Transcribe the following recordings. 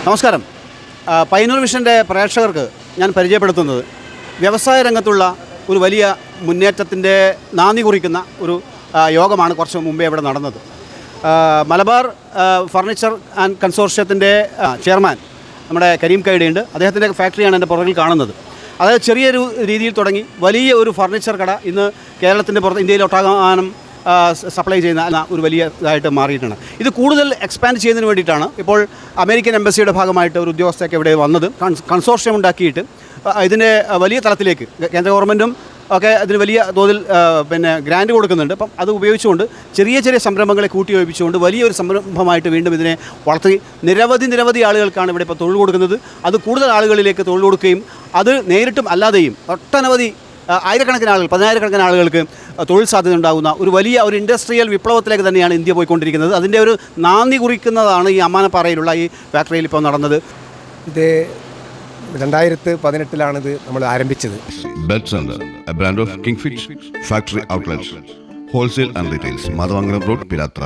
നമസ്കാരം. പയ്യന്നൂർ വിഷൻ്റെ പ്രേക്ഷകർക്ക് ഞാൻ പരിചയപ്പെടുത്തുന്നത് വ്യവസായ രംഗത്തുള്ള ഒരു വലിയ മുന്നേറ്റത്തിൻ്റെ നാന്ദി കുറിക്കുന്ന ഒരു യോഗമാണ് കുറച്ച് മുമ്പേ ഇവിടെ നടന്നത്. മലബാർ ഫർണിച്ചർ ആൻഡ് കൺസോർഷ്യത്തിൻ്റെ ചെയർമാൻ നമ്മുടെ കരീം കൈഡിയുണ്ട്. അദ്ദേഹത്തിൻ്റെ ഫാക്ടറിയാണ് എൻ്റെ പുറകിൽ കാണുന്നത്. അതായത് ചെറിയൊരു രീതിയിൽ തുടങ്ങി വലിയ ഒരു ഫർണിച്ചർ കട ഇന്ന് കേരളത്തിൻ്റെ പുറത്ത് ഇന്ത്യയിലൊട്ടാകാനും സപ്ലൈ ചെയ്യുന്ന ഒരു വലിയ ഇതായിട്ട് മാറിയിട്ടുണ്ട്. ഇത് കൂടുതൽ എക്സ്പാൻഡ് ചെയ്യുന്നതിന് വേണ്ടിയിട്ടാണ് ഇപ്പോൾ അമേരിക്കൻ എംബസിയുടെ ഭാഗമായിട്ട് ഒരു ഉദ്യോഗസ്ഥയൊക്കെ ഇവിടെ വന്നത്. കൺസോർഷ്യം ഉണ്ടാക്കിയിട്ട് ഇതിൻ്റെ വലിയ തലത്തിലേക്ക് കേന്ദ്ര ഗവൺമെൻറ്റും ഒക്കെ അതിന് വലിയ തോതിൽ ഗ്രാൻഡ് കൊടുക്കുന്നുണ്ട്. അപ്പം അത് ഉപയോഗിച്ചുകൊണ്ട് ചെറിയ ചെറിയ സംരംഭങ്ങളെ കൂട്ടിയോജിപ്പിച്ചുകൊണ്ട് വലിയൊരു സംരംഭമായിട്ട് വീണ്ടും ഇതിനെ വളർത്തി നിരവധി ആളുകൾക്കാണ് ഇവിടെ ഇപ്പോൾ തൊഴിൽ കൊടുക്കുന്നത്. അത് കൂടുതൽ ആളുകളിലേക്ക് തൊഴിൽ കൊടുക്കുകയും അത് നേരിട്ടും അല്ലാതെയും ഒട്ടനവധി ആയിരക്കണക്കിന് ആളുകൾ 10,000-കണക്കിന് ആളുകൾക്ക് തൊഴിൽ സാധ്യത ഉണ്ടാകുന്ന ഒരു വലിയ ഒരു ഇൻഡസ്ട്രിയൽ വിപ്ലവത്തിലേക്ക് തന്നെയാണ് ഇന്ത്യ പോയിക്കൊണ്ടിരിക്കുന്നത്. അതിൻ്റെ ഒരു നാന്ദി കുറിക്കുന്നതാണ് ഈ അമ്മാനപ്പാറയിലുള്ള ഈ ഫാക്ടറിയിൽ ഇപ്പോൾ നടന്നത്. ഇത് 2018 ഇത് നമ്മൾ ആരംഭിച്ചത്. Bed Center, a brand of Kingfish Factory Outlets, Wholesale and Retails, Madhavamangalam road, Pilathra.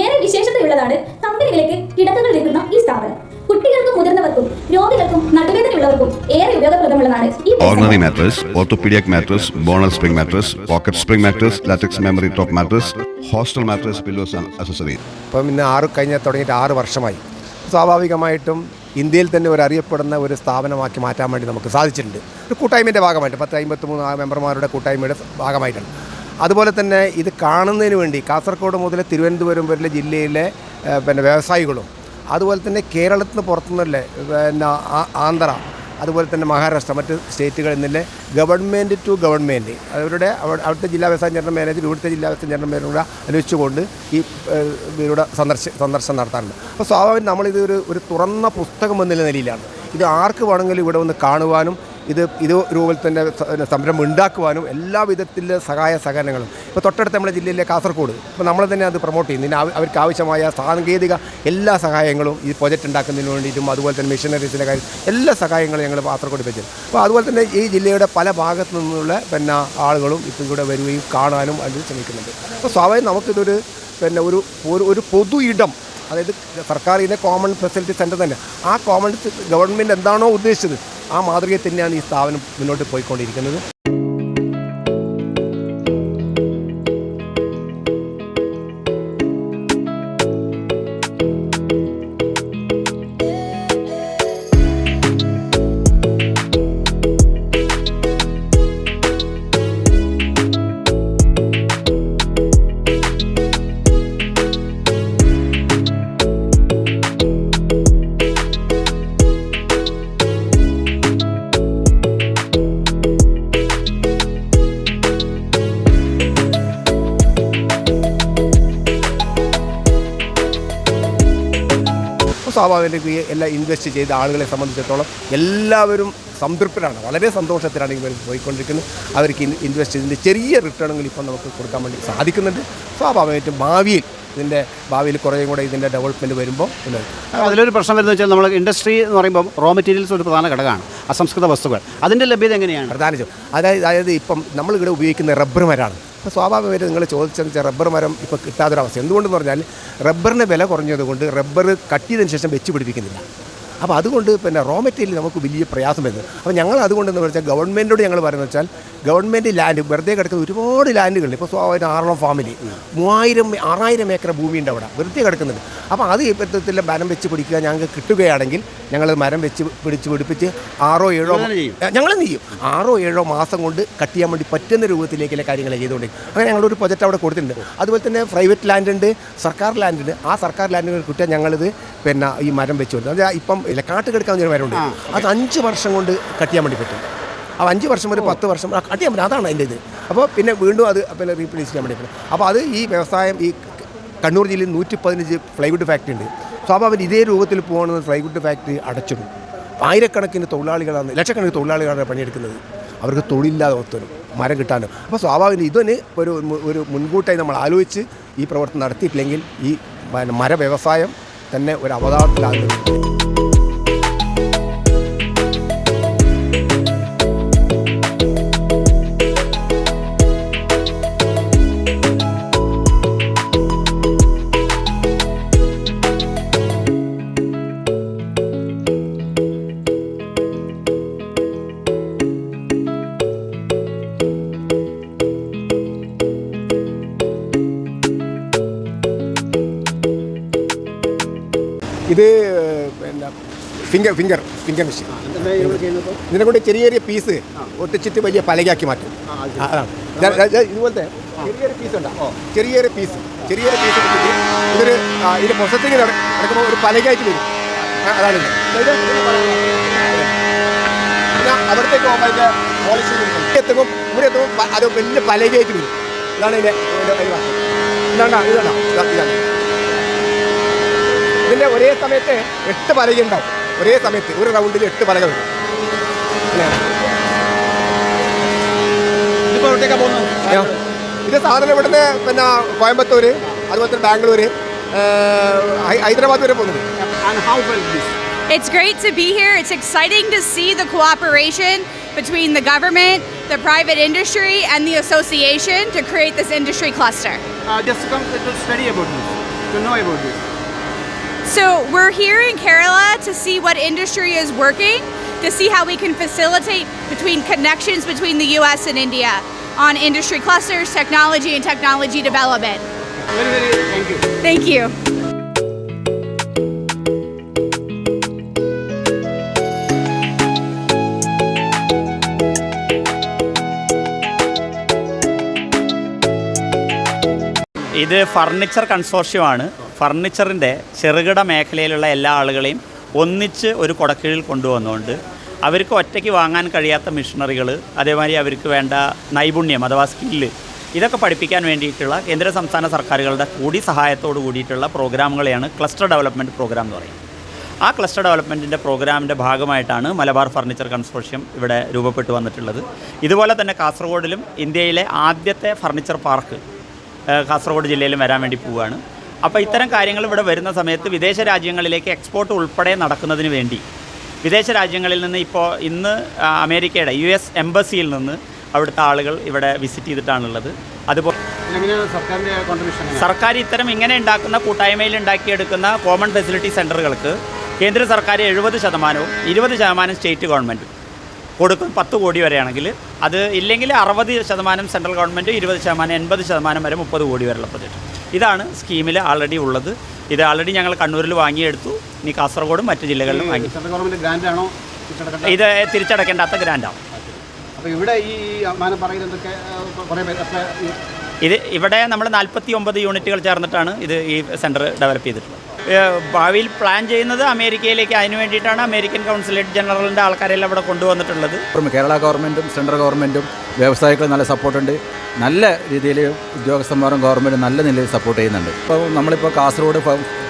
ഏറെ വിശേഷതയുള്ളതാണ് കമ്പനികളിലേക്ക് കിടക്കകൾ വിൽക്കുന്ന ഈ സ്ഥാപനം. കുട്ടികൾക്കും മുതിർന്നവർക്കും രോഗികൾക്കും നടുവേദനയുള്ളവർക്കും ഏറെ ഉപയോഗപ്രദമുള്ളതാണ് ഈ Ordinary mattress, orthopedic mattress, bonal spring mattress, pocket spring mattress, latex memory top mattress, hostel mattress, pillows and accessories. അപ്പം ഇന്ന് തുടങ്ങിയിട്ട് 6 വർഷമായി. സ്വാഭാവികമായിട്ടും ഇന്ത്യയിൽ തന്നെ ഒരു അറിയപ്പെടുന്ന ഒരു സ്ഥാപനമാക്കി മാറ്റാൻ വേണ്ടി നമുക്ക് സാധിച്ചിട്ടുണ്ട്. ഒരു കൂട്ടായ്മയുടെ ഭാഗമായിട്ട് 1053 മെമ്പർമാരുടെ കൂട്ടായ്മയുടെ ഭാഗമായിട്ടാണ്. അതുപോലെ തന്നെ ഇത് കാണുന്നതിന് വേണ്ടി കാസർഗോഡ് മുതൽ തിരുവനന്തപുരം വരെ ജില്ലയിലെ വ്യവസായികളും അതുപോലെ തന്നെ കേരളത്തിന് പുറത്തുനിന്നല്ലേ ആന്ധ്ര അതുപോലെ തന്നെ മഹാരാഷ്ട്ര മറ്റ് സ്റ്റേറ്റുകളിൽ നിന്നല്ലേ ഗവൺമെൻറ് ടു ഗവൺമെൻറ് അവിടുത്തെ ജില്ലാ വ്യവസായ ജനറൽ മാനേജർ ഇവിടുത്തെ ജില്ലാ വ്യവസായ ജനറൽ മാനേജറുടെ അനുവദിച്ചുകൊണ്ട് ഇവരുടെ സന്ദർശനം നടത്താറുണ്ട്. അപ്പോൾ സ്വാഭാവികം നമ്മളിത് ഒരു തുറന്ന പുസ്തകം എന്നുള്ള നിലയിലാണ്. ഇത് ആർക്ക് വേണമെങ്കിലും ഇവിടെ വന്ന് കാണുവാനും ഇത് രൂപത്തിൽ തന്നെ സംരംഭം ഉണ്ടാക്കുവാനും എല്ലാ വിധത്തിലെ സഹകരണങ്ങളും ഇപ്പോൾ തൊട്ടടുത്ത നമ്മുടെ ജില്ലയിലെ കാസർഗോഡ് ഇപ്പോൾ നമ്മൾ തന്നെ അത് പ്രൊമോട്ട് ചെയ്യുന്നു. അവർക്ക് ആവശ്യമായ സാങ്കേതിക എല്ലാ സഹായങ്ങളും ഈ പ്രൊജക്റ്റ് ഉണ്ടാക്കുന്നതിന് വേണ്ടിയിട്ടും അതുപോലെ തന്നെ മെഷീനറീസിൻ്റെ കാര്യം എല്ലാ സഹായങ്ങളും ഞങ്ങൾ കാസർഗോഡ് വെച്ചത്. അപ്പോൾ അതുപോലെ തന്നെ ഈ ജില്ലയുടെ പല ഭാഗത്തു നിന്നുള്ള ആളുകളും ഇപ്പോൾ ഇവിടെ വരികയും കാണാനും അതിന് ശ്രമിക്കുന്നുണ്ട്. അപ്പോൾ സ്വാഭാവികം നമുക്കിതൊരു ഒരു പൊതു ഇടം, അതായത് സർക്കാരിൻ്റെ കോമൺ ഫെസിലിറ്റി സെൻറ്റർ തന്നെ ആ കോമൺ ഗവൺമെൻറ് എന്താണോ ഉദ്ദേശിച്ചത് ആ മാതൃകയിൽ തന്നെയാണ് ഈ സ്ഥാപനം മുന്നോട്ട് പോയിക്കൊണ്ടിരിക്കുന്നത്. സ്വാഭാവിക എല്ലാം ഇൻവെസ്റ്റ് ചെയ്ത ആളുകളെ സംബന്ധിച്ചിടത്തോളം എല്ലാവരും സംതൃപ്തരാണ്, വളരെ സന്തോഷത്തിലാണ് ഇവർ പോയിക്കൊണ്ടിരിക്കുന്നത്. അവർക്ക് ഇൻവെസ്റ്റ് ചെയ്തതിൻ്റെ ചെറിയ റിട്ടേണുകൾ ഇപ്പം നമുക്ക് കൊടുക്കാൻ വേണ്ടി സാധിക്കുന്നുണ്ട്. സ്വാഭാവികമായിട്ടും ഭാവിയിൽ കുറേയും കൂടെ ഇതിൻ്റെ ഡെവലപ്മെൻറ്റ് വരുമ്പോൾ അതിലൊരു പ്രശ്നം വരുന്നത് വെച്ചാൽ നമ്മൾ ഇൻഡസ്ട്രി എന്ന് പറയുമ്പോൾ റോ മെറ്റീരിയൽസ് ഒരു പ്രധാന ഘടകമാണ്. അസംസ്കൃത വസ്തുക്കൾ അതിൻ്റെ ലഭ്യത എങ്ങനെയാണ്? പ്രധാനം അതായത് ഇപ്പം നമ്മളിവിടെ ഉപയോഗിക്കുന്ന റബ്ബർ മരമാണ്. അപ്പോൾ സ്വാഭാവികമായിട്ട് നിങ്ങൾ ചോദിച്ചെന്ന് വെച്ചാൽ റബ്ബർ മരം ഇപ്പോൾ കിട്ടാത്തൊരവസ്ഥ. എന്തുകൊണ്ടെന്ന് പറഞ്ഞാൽ റബ്ബറിന് വില കുറഞ്ഞതുകൊണ്ട് റബ്ബർ കട്ട് ചെയ്തതിന് ശേഷം വെച്ച് പിടിപ്പിക്കുന്നില്ല. അപ്പോൾ അതുകൊണ്ട് റോ മെറ്റീരിയൽ നമുക്ക് വലിയ പ്രയാസം വരുന്നത്. അപ്പോൾ ഞങ്ങൾ അതുകൊണ്ടെന്ന് വെച്ചാൽ ഗവൺമെൻറ്റോട് ഞങ്ങൾ പറയുന്നത് വെച്ചാൽ ഗവൺമെൻറ് ലാൻഡ് വെറുതെ കിടക്കുന്ന ഒരുപാട് ലാൻഡുകളുണ്ട്. ഇപ്പോൾ സ്വാഭാവിക 6 ഫാമിലി 6,000 ഏക്കർ ഭൂമിയുണ്ട് അവിടെ വെറുതെ കിടക്കുന്നുണ്ട്. അപ്പോൾ അത് ഇപ്പോഴത്തെ മരം വെച്ച് പിടിക്കുക ഞങ്ങൾക്ക് കിട്ടുകയാണെങ്കിൽ ഞങ്ങൾ മരം വെച്ച് പിടിപ്പിച്ച് 6-7 ഞങ്ങൾ ചെയ്യും 6-7 മാസം കൊണ്ട് കട്ട് ചെയ്യാൻ വേണ്ടി പറ്റുന്ന രൂപത്തിലേക്കുള്ള കാര്യങ്ങൾ ചെയ്തുകൊണ്ടിരിക്കും. അങ്ങനെ ഞങ്ങളൊരു പ്രൊജക്റ്റ് അവിടെ കൊടുത്തിട്ടുണ്ട്. അതുപോലെ തന്നെ പ്രൈവറ്റ് ലാൻഡ് ഉണ്ട്, സർക്കാർ ലാൻഡ് ഉണ്ട്. ആ സർക്കാർ ലാൻഡുകൾ കിട്ടിയാൽ ഞങ്ങളിത് ഈ മരം വെച്ച് കൊടുക്കും. അതായത് ഇപ്പം കാട്ടുകിടക്കാവുന്ന ഒരു മരമുണ്ട്, അത് 5 വർഷം കൊണ്ട് കട്ട് ചെയ്യാൻ വേണ്ടി പറ്റും. അപ്പോൾ 5 വർഷം ഒരു 10 വർഷം കട്ട് ചെയ്യാൻ പറ്റും. അതാണ് അതിൻ്റെ ഇത്. അപ്പോൾ പിന്നെ വീണ്ടും അത് റീപ്ലേസ് ചെയ്യാൻ വേണ്ടി പറ്റും. അപ്പോൾ അത് ഈ വ്യവസായം ഈ കണ്ണൂർ ജില്ലയിൽ 115 പ്ലൈവുഡ് ഫാക്ടറി ഉണ്ട്. സ്വാഭാവികം ഇതേ രൂപത്തിൽ പോകുന്ന പ്ലൈവുഡ് ഫാക്ടറി അടച്ചിടും. ആയിരക്കണക്കിന് തൊഴിലാളികളാണ്, ലക്ഷക്കണക്കിന് തൊഴിലാളികളാണ് പണിയെടുക്കുന്നത്. അവർക്ക് തൊഴിലില്ലാതെ ഒത്തരും മരം കിട്ടാനും. അപ്പോൾ സ്വാഭാവികം ഇതിന് ഒരു മുൻകൂട്ടായി നമ്മൾ ആലോചിച്ച് ഈ പ്രവർത്തനം നടത്തിയിട്ടില്ലെങ്കിൽ ഈ മര വ്യവസായം തന്നെ ഒരു അവതാളത്തിലാകുന്നത്. ഇത് പിന്നെ ഫിംഗർ മെഷീൻ. ഇതിനെ കൊണ്ട് ചെറിയ ചെറിയ പീസ് ഒട്ടിച്ചിട്ട് വലിയ പലകയാക്കി മാറ്റും. അതാണ് ഇതുപോലത്തെ ചെറിയൊരു പീസ് ഉണ്ടാവും. ചെറിയൊരു പീസ് എടുത്തിട്ട് ഇതൊരു ഇതിൻ്റെ പ്രൊസസ്സിങ് നടക്കുമ്പോൾ ഒരു പലകയായിട്ട് വരും. അതാണ് ഇത്. പിന്നെ അവിടത്തേക്ക് പോകുമ്പോൾ അതിൻ്റെ പോളിഷ് ഇവിടെ എത്തുമ്പോൾ അത് വലിയ പലകയായിട്ട് വരും. ഇതാണ് ഇതിൻ്റെ പരിഭാഷ. ഇതാണ് ഇതിൻ്റെ ഒരേ സമയത്ത് 8 പലക ഉണ്ടാവും. ഒരേ സമയത്ത് ഒരു റൗണ്ടിൽ 8 പലക വരും. ഇത് സാധാരണ ഇവിടുന്ന് പിന്നെ കോയമ്പത്തൂർ, അതുപോലെ തന്നെ ബാംഗ്ലൂർ, ഹൈദരാബാദ് വരെ പോകുന്നുണ്ട്. It's great to be here. It's exciting to see the cooperation between the government, the private industry, and the association to create this industry cluster. Just come to study about this, to know about this. So we're here in Kerala to see what industry is working, to see how we can facilitate connections between the US and India on industry clusters, technology, and technology development. Very thank you. Thank you. ഇത് furniture കൺസോർഷ്യമാണ്. ഫർണിച്ചറിൻ്റെ ചെറുകിട മേഖലയിലുള്ള എല്ലാ ആളുകളെയും ഒന്നിച്ച് ഒരു കുടക്കീഴിൽ കൊണ്ടുവന്നുകൊണ്ട് അവർക്ക് ഒറ്റയ്ക്ക് വാങ്ങാൻ കഴിയാത്ത മിഷനറികൾ, അതേമാതിരി അവർക്ക് വേണ്ട നൈപുണ്യം അഥവാ സ്കില്ല്, ഇതൊക്കെ പഠിപ്പിക്കാൻ വേണ്ടിയിട്ടുള്ള കേന്ദ്ര സംസ്ഥാന സർക്കാരുകളുടെ കൂടി സഹായത്തോട് കൂടിയിട്ടുള്ള പ്രോഗ്രാമുകളെയാണ് ക്ലസ്റ്റർ ഡെവലപ്മെൻറ്റ് പ്രോഗ്രാം എന്ന് പറയുന്നത്. ആ ക്ലസ്റ്റർ ഡെവലപ്മെൻറ്റിൻ്റെ പ്രോഗ്രാമിൻ്റെ ഭാഗമായിട്ടാണ് മലബാർ ഫർണിച്ചർ കൺസോർഷ്യം ഇവിടെ രൂപപ്പെട്ടു വന്നിട്ടുള്ളത്. ഇതുപോലെ തന്നെ കാസർഗോഡിലും ഇന്ത്യയിലെ ആദ്യത്തെ ഫർണിച്ചർ പാർക്ക് കാസർഗോഡ് ജില്ലയിലും വരാൻ വേണ്ടി പോവുകയാണ്. അപ്പോൾ ഇത്തരം കാര്യങ്ങൾ ഇവിടെ വരുന്ന സമയത്ത് വിദേശ രാജ്യങ്ങളിലേക്ക് എക്സ്പോർട്ട് ഉൾപ്പെടെ നടക്കുന്നതിന് വേണ്ടി വിദേശ രാജ്യങ്ങളിൽ നിന്ന് ഇന്ന് അമേരിക്കയുടെ US എംബസിയിൽ നിന്ന് അവിടുത്തെ ആളുകൾ ഇവിടെ വിസിറ്റ് ചെയ്തിട്ടാണുള്ളത്. അതുപോലെ സർക്കാർ ഇത്തരം ഇങ്ങനെ ഉണ്ടാക്കുന്ന കൂട്ടായ്മയിൽ ഉണ്ടാക്കിയെടുക്കുന്ന കോമൺ ഫെസിലിറ്റി സെൻ്ററുകൾക്ക് കേന്ദ്ര സർക്കാർ 70%, 20% സ്റ്റേറ്റ് ഗവൺമെൻറ്റും കൊടുക്കും. 10 കോടി വരെയാണെങ്കിൽ, അത് ഇല്ലെങ്കിൽ 60% സെൻട്രൽ ഗവൺമെൻറ്, 20%, 80% വരെ 30 കോടി വരെയുള്ള പ്രൊജക്റ്റ്. ഇതാണ് സ്കീമിൽ ആൾറെഡി ഉള്ളത്. ഇത് ആൾറെഡി ഞങ്ങൾ കണ്ണൂരിൽ വാങ്ങിയെടുത്തു. ഇനി കാസർഗോഡും മറ്റ് ജില്ലകളിലും വാങ്ങി. ഇത് തിരിച്ചടക്കേണ്ടാത്ത ഗ്രാൻഡാണ്. ഇവിടെ നമ്മൾ 49 യൂണിറ്റുകൾ ചേർന്നിട്ടാണ് ഈ സെൻറ്റർ ഡെവലപ്പ് ചെയ്തിട്ടുള്ളത്. ഭാവിയിൽ പ്ലാൻ ചെയ്യുന്നത് അമേരിക്കയിലേക്ക്. അതിന് വേണ്ടിയിട്ടാണ് അമേരിക്കൻ കൗൺസിലേറ്റ് ജനറലിൻ്റെ ആൾക്കാരെല്ലാം ഇവിടെ കൊണ്ടുവന്നിട്ടുള്ളത്. കേരള ഗവൺമെൻറ്റും സെൻട്രൽ ഗവൺമെൻറ്റും വ്യവസായികൾ നല്ല സപ്പോർട്ടുണ്ട്. നല്ല രീതിയിൽ ഉദ്യോഗസ്ഥന്മാരും ഗവൺമെൻറ്റും നല്ല നിലയിൽ സപ്പോർട്ട് ചെയ്യുന്നുണ്ട്. ഇപ്പോൾ നമ്മളിപ്പോൾ കാസർഗോഡ്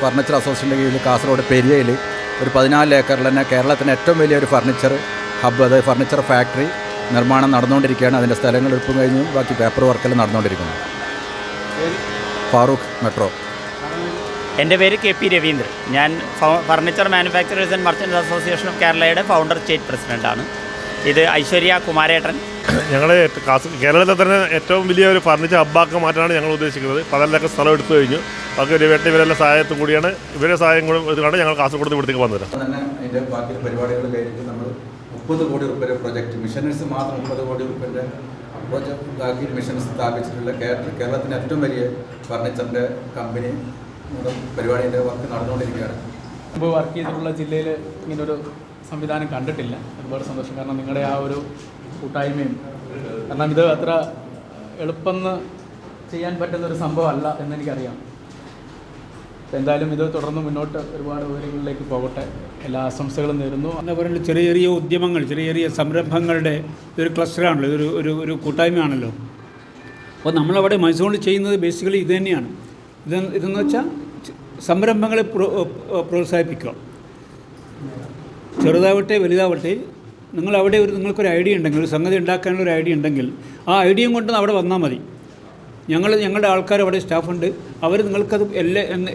ഫർണിച്ചർ അസോസിയേഷൻ്റെ കീഴിൽ കാസർഗോഡ് പെരിയയിൽ ഒരു 14 ഏക്കറിൽ തന്നെ കേരളത്തിൻ്റെ ഏറ്റവും വലിയൊരു ഫർണിച്ചർ ഹബ്ബ്, അതായത് ഫർണിച്ചർ ഫാക്ടറി നിർമ്മാണം നടന്നുകൊണ്ടിരിക്കുകയാണ്. അതിൻ്റെ സ്ഥലങ്ങൾ എടുപ്പും കഴിഞ്ഞു, ബാക്കി പേപ്പർ വർക്കെല്ലാം നടന്നുകൊണ്ടിരിക്കുന്നു. ഫാറൂഖ് മെട്രോ. എൻ്റെ പേര് KP രവീന്ദ്രൻ. ഞാൻ furniture manufacturers and merchants association of കേരളയുടെ ഫൗണ്ടർ സ്റ്റേറ്റ് പ്രസിഡൻ്റാണ്. ഇത് ഐശ്വര്യ കുമാരേട്ടൻ. ഞങ്ങൾ കേരളത്തിൽ തന്നെ ഏറ്റവും വലിയ ഒരു ഫർണിച്ചർ ഹബ്ബാക്കി മാറ്റാനാണ് ഞങ്ങൾ ഉദ്ദേശിക്കുന്നത്. 14 ഏക്കർ സ്ഥലം എടുത്തു കഴിഞ്ഞു. ബാക്കി ഇവരെല്ലാം സഹായത്തും കൂടിയാണ്, ഇവരുടെ സഹായം കൂടി ഇതുകൊണ്ട് ഞങ്ങൾ കാസർഗോഡ് ഇവിടത്തേക്ക് വന്നത്. തന്നെ അതിൻ്റെ ബാക്കി പരിപാടികൾ കഴിഞ്ഞിട്ട് നമ്മൾ 30 കോടി രൂപയുടെ പ്രൊജക്റ്റ്, മിഷനറീസ് മാത്രം 30 കോടി രൂപയുടെ പ്രോജക്റ്റ് ആക്കി മിഷൻസ് സ്ഥാപിച്ചിട്ടുള്ള കേരളത്തിൻ്റെ ഏറ്റവും വലിയ ഫർണിച്ചറിൻ്റെ കമ്പനി പരിപാടിയുടെ വർക്ക് നടന്നുകൊണ്ടിരിക്കുകയാണ്. മുമ്പ് വർക്ക് ചെയ്തിട്ടുള്ള ജില്ലയിൽ ഇങ്ങനൊരു സംവിധാനം കണ്ടിട്ടില്ല. ഒരുപാട് സന്തോഷം. കാരണം നിങ്ങളുടെ ആ ഒരു കൂട്ടായ്മയും, കാരണം ഇത് അത്ര എളുപ്പം ചെയ്യാൻ പറ്റുന്നൊരു സംഭവമല്ല എന്നെനിക്കറിയാം. എന്തായാലും ഇത് തുടർന്ന് മുന്നോട്ട് ഒരുപാട് ഉയരങ്ങളിലേക്ക് പോകട്ടെ. എല്ലാ ആശംസകളും നേരുന്നു. എന്താ പറയുക, ചെറിയ ചെറിയ ഉദ്യമങ്ങൾ, ചെറിയ ചെറിയ സംരംഭങ്ങളുടെ ഒരു ക്ലസ്റ്ററാണല്ലോ, ഒരു കൂട്ടായ്മയാണല്ലോ. അപ്പോൾ നമ്മളവിടെ മൈസൂരിൽ ചെയ്യുന്നത് ബേസിക്കലി ഇത് തന്നെയാണ്. ഇതെന്ന് വെച്ചാൽ സംരംഭങ്ങളെ പ്രോത്സാഹിപ്പിക്കുക. ചെറുതാവട്ടെ വലുതാവട്ടെ, നിങ്ങളവിടെ നിങ്ങൾക്കൊരു ഐഡിയ ഉണ്ടെങ്കിൽ, ഒരു സംഗതി ഉണ്ടാക്കാനുള്ള ഒരു ഐഡിയ ഉണ്ടെങ്കിൽ ആ ഐഡിയയും കൊണ്ട് അവിടെ വന്നാൽ മതി. ഞങ്ങളുടെ ആൾക്കാർ അവിടെ സ്റ്റാഫുണ്ട്. അവർ നിങ്ങൾക്കത്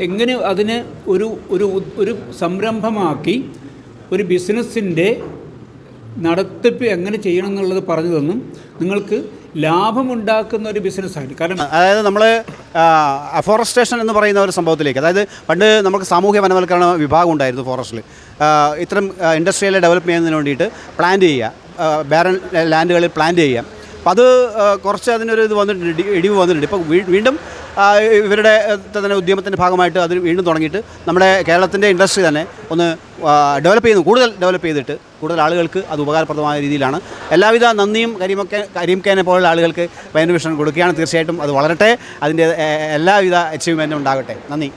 എങ്ങനെ അതിനെ ഒരു സംരംഭമാക്കി ഒരു ബിസിനസ്സിൻ്റെ നടത്തിപ്പ് എങ്ങനെ ചെയ്യണം എന്നുള്ളത് പറഞ്ഞു തന്നും നിങ്ങൾക്ക് ലാഭമുണ്ടാക്കുന്ന ഒരു ബിസിനസ്സായിട്ട്. കാരണം അതായത് നമ്മൾ അഫോറസ്റ്റേഷൻ എന്ന് പറയുന്ന ഒരു സംഭവത്തിലേക്ക്, അതായത് പണ്ട് നമുക്ക് സാമൂഹ്യ വനവൽക്കരണ വിഭാഗം ഉണ്ടായിരുന്നു ഫോറസ്റ്റിൽ. ഇത്തരം ഇൻഡസ്ട്രിയൽ ഡെവലപ്പ് ചെയ്യുന്നതിന് വേണ്ടിയിട്ട് പ്ലാന്റ് ചെയ്യുക, ബാരൻ ലാൻഡുകളിൽ പ്ലാന്റ് ചെയ്യുക. അപ്പം അത് കുറച്ച് അതിനൊരു ഇത് വന്നിട്ടുണ്ട്, ഇടിവ് വന്നിട്ടുണ്ട്. ഇപ്പോൾ വീണ്ടും ഇവരുടെ തന്നെ ഉദ്യമത്തിൻ്റെ ഭാഗമായിട്ട് അത് വീണ്ടും തുടങ്ങിയിട്ട് നമ്മുടെ കേരളത്തിൻ്റെ ഇൻഡസ്ട്രി തന്നെ ഒന്ന് കൂടുതൽ ഡെവലപ്പ് ചെയ്തിട്ട് കൂടുതൽ ആളുകൾക്ക് അത് ഉപകാരപ്രദമായ രീതിയിലാണ്. എല്ലാവിധ നന്ദിയും കരീം ഖാനെ പോലുള്ള ആളുകൾക്ക് പൈനൂർ വിഷൻ കൊടുക്കുകയാണ്. തീർച്ചയായിട്ടും അത് വളരട്ടെ, അതിൻ്റെ എല്ലാവിധ അച്ചീവ്മെൻറ്റും ഉണ്ടാകട്ടെ. നന്ദി.